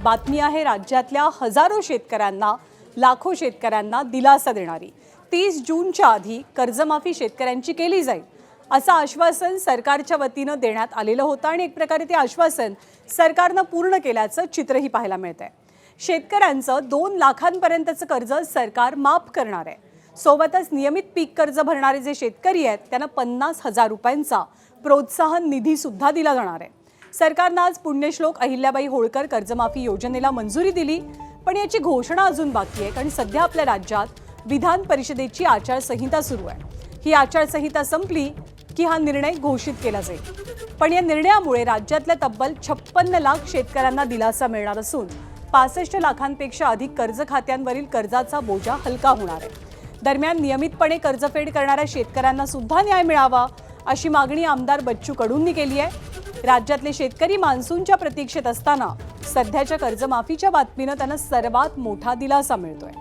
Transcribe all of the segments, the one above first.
बातमी आहे राज्यातल्या हजारो शेतकऱ्यांना, लाखो शेतकऱ्यांना दिलासा देणारी। 30 जूनच्या आधी कर्जमाफी शेतकऱ्यांची केली जाईल असं आश्वासन सरकारच्या वतीनं देण्यात आलेलं होतं आणि एक प्रकारे ते आश्वासन सरकारनं पूर्ण केल्याचं चित्रही पाहायला मिळतंय। शेतकऱ्यांचं 2 लाखांपर्यंतचं कर्ज सरकार माफ करणार आहे। सोबतच नियमित पीक कर्ज भरणारे जे शेतकरी आहेत त्यांना 50,000 रुपयांचा प्रोत्साहन निधी सुद्धा दिला जाणार आहे। सरकारनं आज पुण्यश्लोक अहिल्याबाई होळकर कर्जमाफी योजनेला मंजुरी दिली, पण याची घोषणा अजून बाकी आहे कारण सध्या आपल्या राज्यात विधान परिषदेची आचारसंहिता सुरू आहे। ही आचारसंहिता संपली की हा निर्णय घोषित केला जाईल, पण या निर्णयामुळे राज्यातल्या तब्बल 56 लाख शेतकऱ्यांना दिलासा मिळणार असून 65 लाखांपेक्षा अधिक कर्ज खात्यांवरील कर्जाचा बोजा हलका होणार आहे। दरम्यान नियमितपणे कर्जफेड करणाऱ्या शेतकऱ्यांना सुद्धा न्याय मिळावा अशी मागणी आमदार बच्चू कडूंनी केली आहे। राज्यातले शेतकरी मान्सूनच्या प्रतीक्षेत असताना सध्याच्या कर्जमाफीच्या बातमीनं त्यांना सर्वात मोठा दिलासा मिळतोय।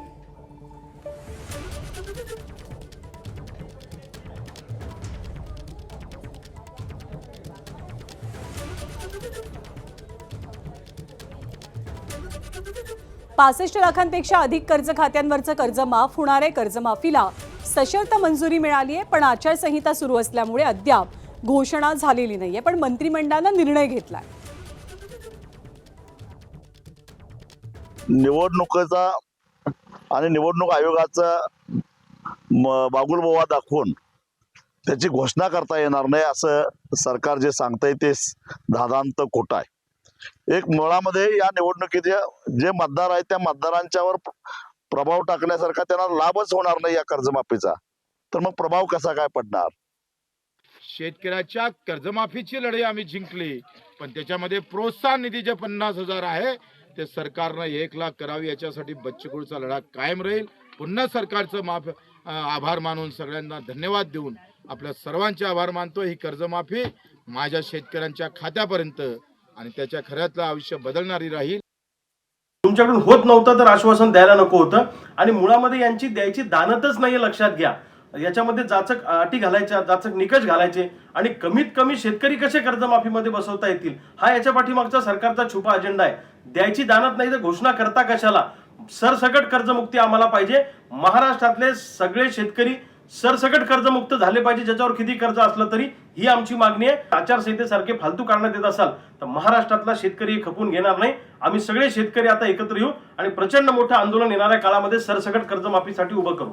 $65 लाखांपेक्षा अधिक कर्ज खात्यांवरचं कर्ज माफ होणार आहे। कर्जमाफीला सशर्त मंजुरी मिळाली आहे, पण आचारसंहिता सुरू असल्यामुळे अद्याप घोषणा झालेली नाहीये, पण मंत्रिमंडळानं निर्णय घेतलाय। निवडणुकीचा आणि निवडणूक आयोगाचा बागुलबोवा दाखवून त्याची घोषणा करता येणार नाही असं सरकार जे सांगतंय ते धादांत खोटं आहे। एक मुळामध्ये या निवडणुकीत जे मतदार आहेत त्या मतदारांच्यावर प्रभाव टाकण्यासारखा त्यांना लाभच होणार नाही या कर्जमाफीचा, तर मग प्रभाव कसा काय पडणार? शेतकऱ्याच्या कर्जमाफीची लढाई आम्ही जिंकली, पण त्याच्यामध्ये प्रोत्साहन निधी जे 50,000 आहे ते सरकारनं 1 लाख करावी याच्यासाठी बच्चूकडूचा लढा कायम राहील। पुन्हा सरकारचं आभार मानून सगळ्यांना धन्यवाद देऊन आपल्या सर्वांचे आभार मानतो। ही कर्जमाफी माझ्या शेतकऱ्यांच्या खात्यापर्यंत आणि त्याच्या खऱ्यातलं आयुष्य बदलणारी राहील। तुमच्याकडून होत नव्हतं तर आश्वासन द्यायला नको होतं आणि मुळामध्ये यांची द्यायची दानतच नाही, लक्षात घ्या। याच्यामध्ये जाचक अटी घालायच्या, जाचक निकष घालायचे आणि कमीत कमी शेतकरी कसे कर्जमाफीमध्ये बसवता येतील हा याच्या पाठीमागचा सरकारचा छुपा अजेंडा आहे। द्यायची दानत नाही तर घोषणा करता कशाला? सरसकट कर्जमुक्ती आम्हाला पाहिजे। महाराष्ट्रातले सगळे शेतकरी सरसकट कर्जमुक्त झाले पाहिजे, ज्याच्यावर किती कर्ज असलं तरी ही आमची मागणी आहे। आचारसंहितेसारखे फालतू करण्यात येत असाल तर महाराष्ट्रातला शेतकरी खपून घेणार नाही। आम्ही सगळे शेतकरी आता एकत्र येऊ आणि प्रचंड मोठं आंदोलन येणाऱ्या काळामध्ये सरसकट कर्जमाफीसाठी उभं करू।